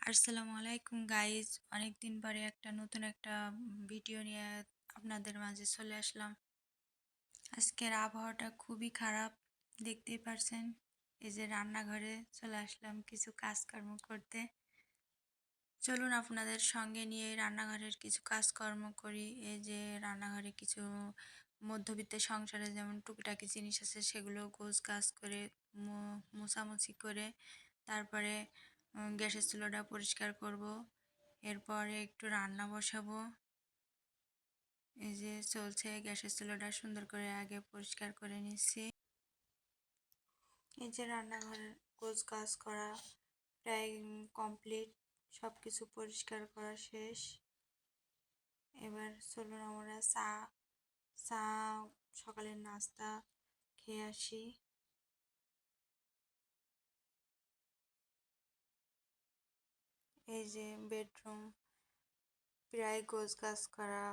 আসসালামু আলাইকুম গাইজ, অনেকদিন পরে নতুন একটা ভিডিও নিয়ে আপনাদের মাঝে চলে আসলাম। আজকের আবহাওয়াটা খুবই খারাপ, দেখতেই পারছেন। এই যে রান্নাঘরে চলে আসলাম কিছু কাজকর্ম করতে। চলুন আপনাদের সঙ্গে নিয়ে রান্নাঘরের কিছু কাজকর্ম করি। এই যে রান্নাঘরে কিছু মধ্যবিত্ত সংসারে যেমন টুকিটাকি জিনিস আছে, সেগুলো গোছ গাছ করে মোছামুছি করে তারপরে গ্যাসের চুলাটা পরিষ্কার করব। এরপরে একটু রান্না বসাবো। এই যে চলছে, গ্যাসের চুলাটা সুন্দর করে আগে পরিষ্কার করে নিচ্ছি। এই যে রান্নাঘরের গোছ গাছ করা প্রায় কমপ্লিট, সব কিছু পরিষ্কার করা শেষ। এবার চলুন আমরা চা চা সকালের নাস্তা খেয়ে আসি। এই যে বেডরুম প্রায় গোছ গাছ করা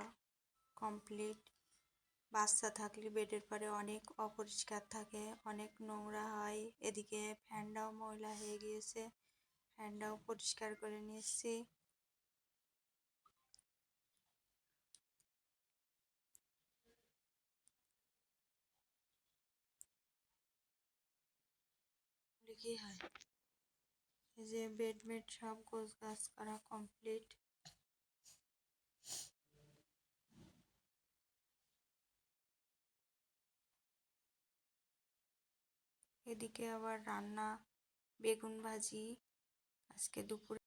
কমপ্লিট। বাচ্চা থাকলে বেডের পরে অনেক অপরিষ্কার থাকে, অনেক নোংরা হয়। এদিকে ফ্যানটাও ময়লা হয়ে গিয়েছে, ফ্যানটাও পরিষ্কার করে নিচ্ছি। কি হয়, এই যে বেডমেড সব গোছ গাছ করা কমপ্লিট। এদিকে আবার রান্না বেগুন ভাজি আজকে দুপুরে।